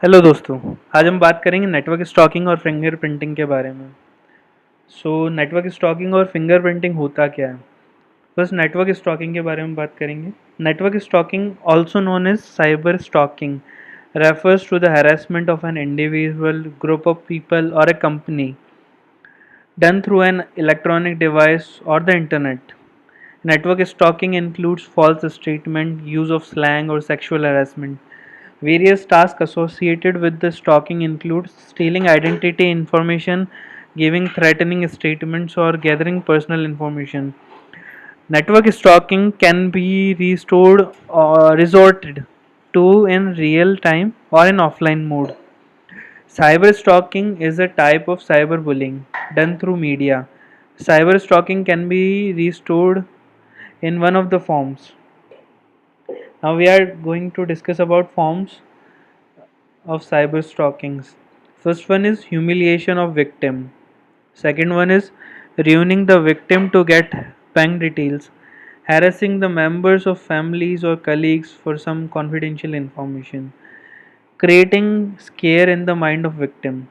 Hello दोस्तों। आज हम बात करेंगे नेटवर्क स्टॉकिंग और फिंगरप्रिंटिंग के बारे में। नेटवर्क स्टॉकिंग और फिंगरप्रिंटिंग होता क्या है? फर्स्ट नेटवर्क स्टॉकिंग के बारे में बात करेंगे। Network stalking, also known as cyber stalking, refers to the harassment of an individual, group of people, or a company done through an electronic device or the internet. Network stalking includes false statement, use of slang, or sexual harassment. Various tasks associated with the stalking include stealing identity information, giving threatening statements, or gathering personal information. Network stalking can be restored or resorted to in real time or in offline mode. Cyber stalking is a type of cyberbullying done through media. Cyber stalking can be restored in one of the forms. Now we are going to discuss about forms of cyber stalkings. First one is humiliation of victim. Second one is ruining the victim to get bank details, harassing the members of families or colleagues for some confidential information, creating scare in the mind of victim.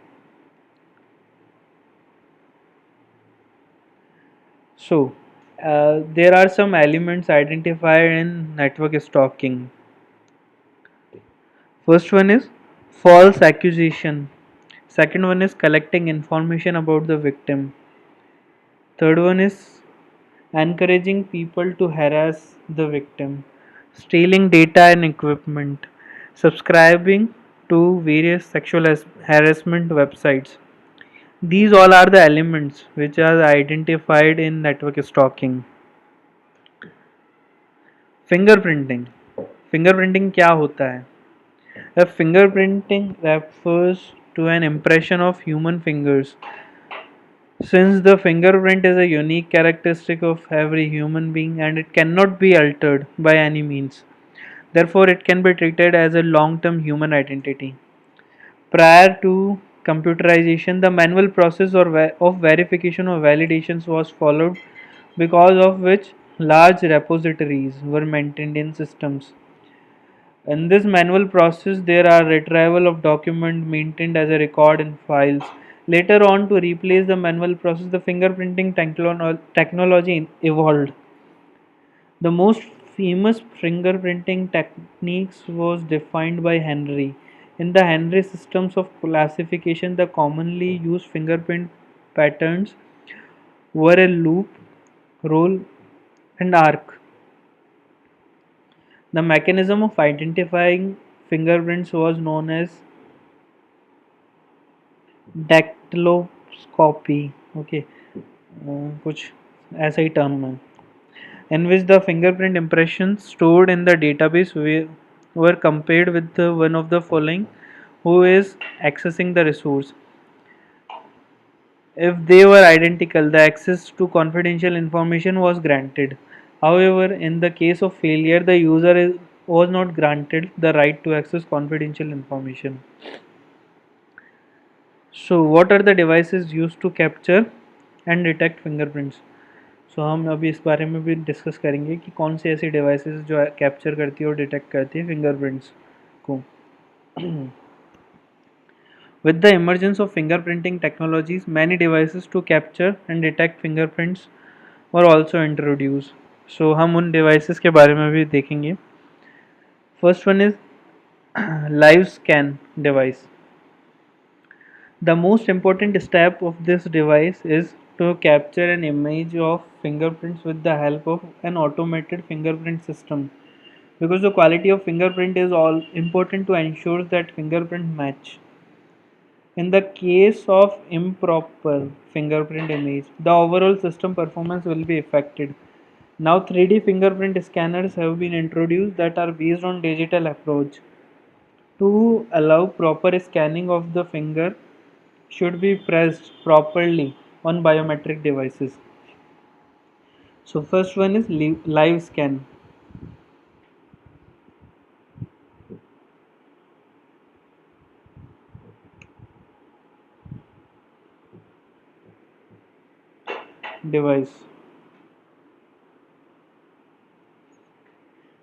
There are some elements identified in network stalking. First one is false accusation. Second one is collecting information about the victim. Third one is encouraging people to harass the victim, stealing data and equipment, subscribing to various sexual harassment websites. These all are the elements which are identified in network stalking. Fingerprinting. Fingerprinting क्या होता है? A fingerprinting refers to an impression of human fingers. Since the fingerprint is a unique characteristic of every human being and it cannot be altered by any means, therefore, it can be treated as a long term human identity. Prior to computerization, the manual process of verification or validations was followed, because of which large repositories were maintained in systems. In this manual process, there are retrieval of document maintained as a record in files. Later on, to replace the manual process, the fingerprinting technology evolved. The most famous fingerprinting techniques was defined by Henry. In the Henry systems of classification, the commonly used fingerprint patterns were a loop, roll, and arc. The mechanism of identifying fingerprints was known as dactyloscopy. Okay, कुछ ऐसा ही term है, in which the fingerprint impressions stored in the database were compared with the one of the following who is accessing the resource. If they were identical, the access to confidential information was granted. However, in the case of failure, the user was not granted the right to access confidential information. So, what are the devices used to capture and detect fingerprints? हम अभी इस बारे में भी discuss करेंगे कि कौन सी ऐसी डिवाइसेस जो कैप्चर करती है और डिटेक्ट करती है फिंगरप्रिंट्स को. With the emergence of fingerprinting technologies, many devices to capture and detect fingerprints were also introduced. हम उन devices के बारे में भी देखेंगे. First one is live scan device. The most important step of this device is to capture an image of fingerprints with the help of an automated fingerprint system, because the quality of fingerprint is all important to ensure that fingerprint match. In the case of improper fingerprint image, the overall system performance will be affected. Now 3D fingerprint scanners have been introduced that are based on digital approach to allow proper scanning of the finger should be pressed properly on biometric devices. First one is live scan device.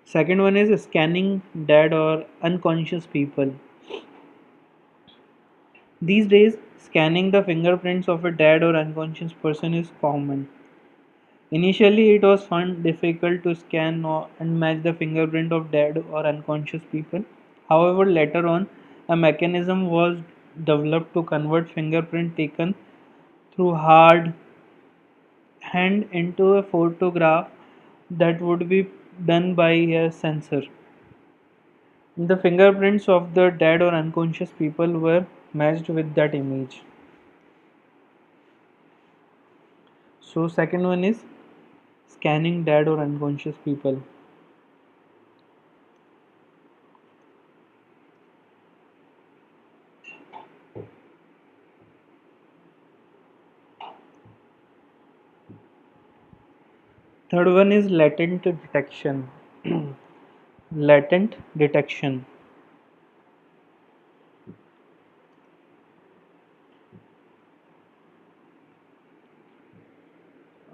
Second one is scanning dead or unconscious people. These days, scanning the fingerprints of a dead or unconscious person is common. Initially, it was found difficult to scan and match the fingerprint of dead or unconscious people. However, later on, a mechanism was developed to convert fingerprint taken through hard hand into a photograph that would be done by a sensor. The fingerprints of the dead or unconscious people were matched with that image. So, second one is scanning dead or unconscious people. Third one is latent detection. Latent detection.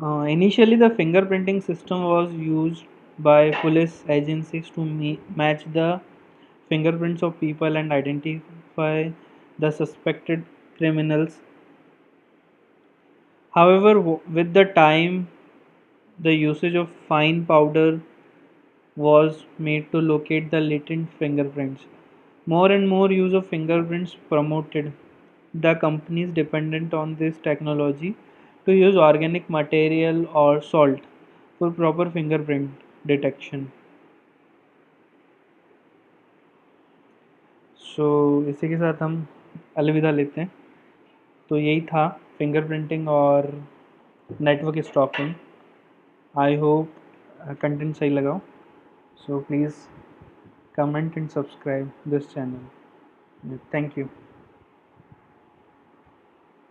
Initially, the fingerprinting system was used by police agencies to match the fingerprints of people and identify the suspected criminals. However, with the time, the usage of fine powder was made to locate the latent fingerprints. More and more use of fingerprints promoted. The companies dependent on this technology to use organic material or salt for proper fingerprint detection. सो इसी के साथ हम अलविदा लेते हैं। तो यही था फिंगरप्रिंटिंग और network stalking. I hope content सही लगा हो। So please comment and subscribe this channel. Thank you.